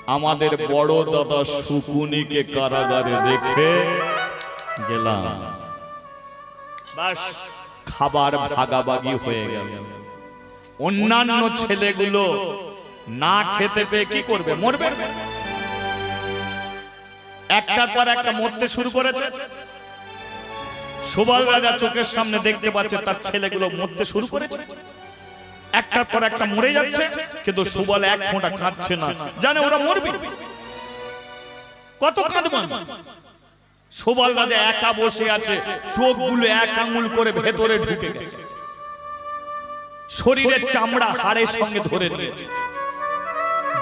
আমাদের বড় দাদা শকুনিকে কারাগারে রেখে গেলাম। বাস খাবার ভাগাভাগি হয়ে গেল। অন্যান্য ছেলেগুলো না খেতে পেয়ে কি করবে? মরবে। একটার পর একটা মরতে শুরু করেছে। সুবল রাজা চোখের সামনে দেখতে পাচ্ছে তার ছেলেগুলো মরতে শুরু করেছে। একটার পর একটা মরে যাচ্ছে, কিন্তু সুবল এক ফোঁটা কাঁদছে না, জানে ওরা মরবে। কত কাঁদবেন? সুবল রাজা একা বসে আছে, চোখগুলো এক আঙুল করে ভেতরে ঢুকে গেছে, শরীরের চামড়া হাড়ের সঙ্গে ধরে নিয়েছে।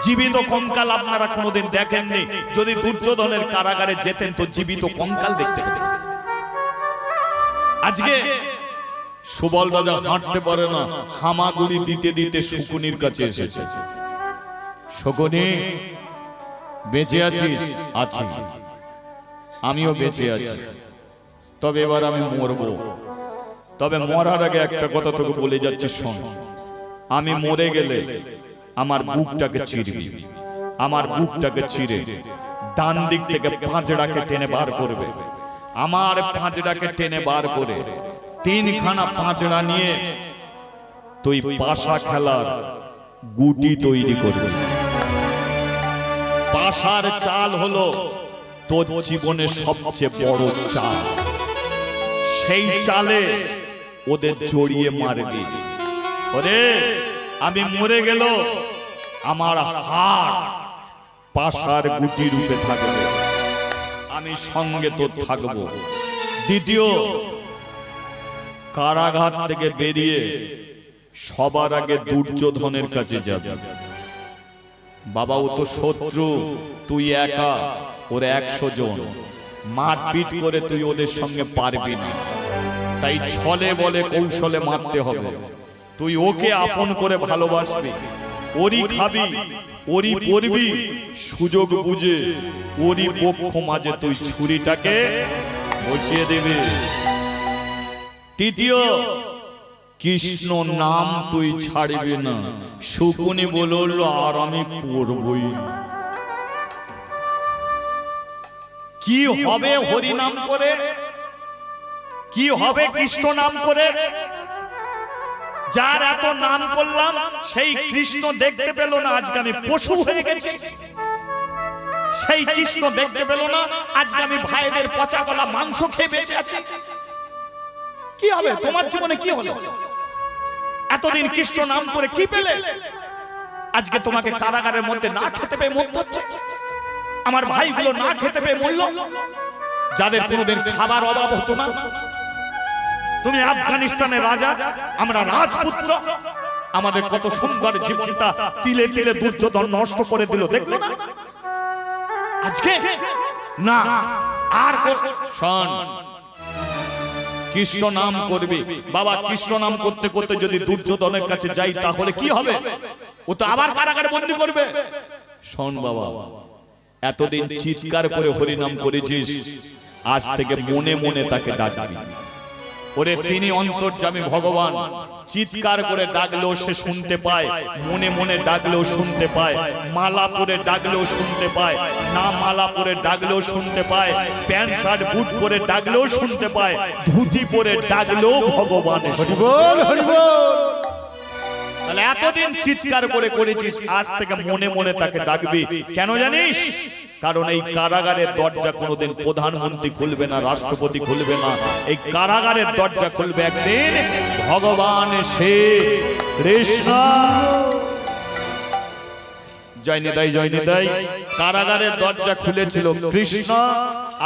জীবিত কঙ্কাল আপনারা কোনোদিন দেখেননি। যদি দুর্যোধনের কারাগারে যেতেন তো জীবিত কঙ্কাল দেখতে পেতেন। আজকে সুবল রাজা হাঁটতে পারে না, হামাগুড়ি দিতে দিতে শকুনির কাছে এসেছে। শকুনি, বেঁচে আছিস? আছি, আমিও বেঁচে আছি, তবে এবার আমি মরবো। তবে মরার আগে একটা কথা তোকে বলে যাচ্ছে, শোন। আমি মরে গেলে আমার বুকটাকে চিরবি। আমার বুকটাকে চিরে ডান দিক থেকে পাঁজরাকে টেনে বার করবে। আমার পাঁজরাকে টেনে বার করে তিনখানা পাঁজরা নিয়ে তুই পাশা খেলার গুটি তৈরি করবি। পাশার চাল হলো তোর জীবনের সবচেয়ে বড় চাল। সেই চালে ওদের জড়িয়ে মারবি। ওরে, আমি মরে গেল আমার হাড় পাশার গুটি রূপে থাকবে, আমি সঙ্গে তোর থাকবো। দ্বিতীয়, কারাগার থেকে বেরিয়ে সবার আগে দুর্যোধনের কাছে যাবে। বাবা, ও তো শত্রু, তুই একা, ওর 100 জন। মারপিট করে তুই ওদের সঙ্গে পারবি না, তাই ছলে বলে কৌশলে মারতে হবে। তুই ওকে আপন করে ভালোবাসবি, ওরই খাবি, ওরই পড়বি, সুযোগ বুঝে ওরই বক্ষ মাঝে তুই ছুরিটাকে বসিয়ে দেবে। তৃতীয়, কৃষ্ণ নাম তুই ছাড়বি না। শকুনি বলল, আর আমি পড়বই। কি হবে হরি নাম করে? কি হবে কৃষ্ণ নাম করে? যার এত নাম করলাম সেই কৃষ্ণ দেখতে পেল না, আজকে আমি পশু হয়ে গেছি। সেই কৃষ্ণ দেখতে পেল না, আজকে আমি ভাইদের পচা গলা মাংস খেয়ে বেঁচে আছি। কি হবে তোমার জীবনে? কি হলো? এতদিন কৃষ্ণ নাম করে কি পেলে? আজকে তোমাকে কারাগারের মধ্যে না খেতে পেয়ে মরতে হচ্ছে। আমার ভাইগুলো না খেতে পেয়ে মরল, যাদের কোনোদিন খাবার অভাব হতো না। তুমি আফগানিস্তানের রাজা, আমরা রাজপুত্র, আমাদের কত সুন্দর জীবনটা তিলে তিলে দুর্যোধন নষ্ট করে দিল, দেখলো না? আজকে না আর শোন, কৃষ্ণ নাম করবি। বাবা, কৃষ্ণ নাম করতে করতে যদি দুর্যোধনের কাছে যাই তাহলে কি হবে? ও তো আবার কারাগারে বন্দী করবে। শোন বাবা, এতদিন চিৎকার করে হরিনাম করেছিস, আজ থেকে মনে মনে তাকে ডাকবি। ওরে, তিনি অন্তর্যামী ভগবান, চিৎকার করে ডাকলেও সে শুনতে পায়, মনে মনে ডাকলেও শুনতে পায়, মালা পরে ডাকলেও শুনতে পায়, না মালা পরে ডাকলেও শুনতে পায়, প্যান্ট শার্ট বুট পরে ডাকলেও শুনতে পায়, ধুতি পরে ডাকলেও ভগবান। হরি বল, হরি বল। তাহলে এতদিন চিৎকার করে করেছিস, আজ থেকে মনে মনে তাকে ডাকবি। কেন জানিস? কারণ এই কারাগারের দরজা কোনোদিন প্রধানমন্ত্রী খুলবে না, রাষ্ট্রপতি খুলবে না। এই কারাগারের দরজা খুলবে একদিন ভগবান শ্রী কৃষ্ণ। জয় নিতাই, জয় নিতাই। কারাগারের দরজা খুলেছিল কৃষ্ণ,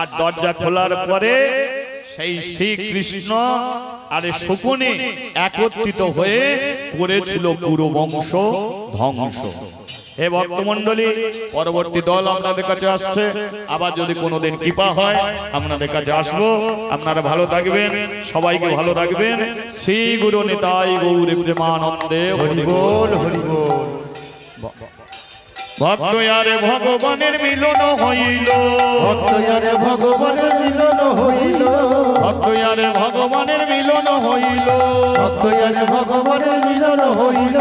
আর দরজা খোলার পরে সেই শ্রীকৃষ্ণ আর শকুনি একত্রিত হয়ে করেছিল পুরো বংশ ধ্বংস। হে ভক্তমণ্ডলী, পরবর্তী দল আপনাদের কাছে আসছে। আবার যদি কোনোদিন কৃপা হয় আপনাদের কাছে আসবো। আপনারা ভালো থাকবেন, সবাইকে ভালো রাখবেন। শ্রী গুরু নিতাই গৌর প্রেমানন্দে হরি বল, হরি বল। ভক্ত আরে ভগবানের মিলন হইল, ভক্ত আরে ভগবানের মিলন হইল, ভক্ত আরে ভগবানের মিলন হইল, ভক্ত আরে ভগবানের মিলন হইল।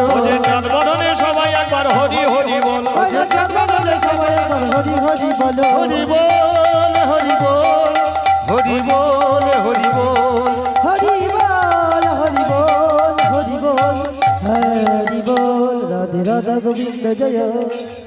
চাঁদ বদনে সবাই একবার হরি হরি বল, চাঁদ বদনে সবাই হরি হরি বলো হরি বল হরি বল হরি বল হরি বল হরি বল হরি বল হরি বল হরি বল রাধে রাধা গোবিন্দ জয়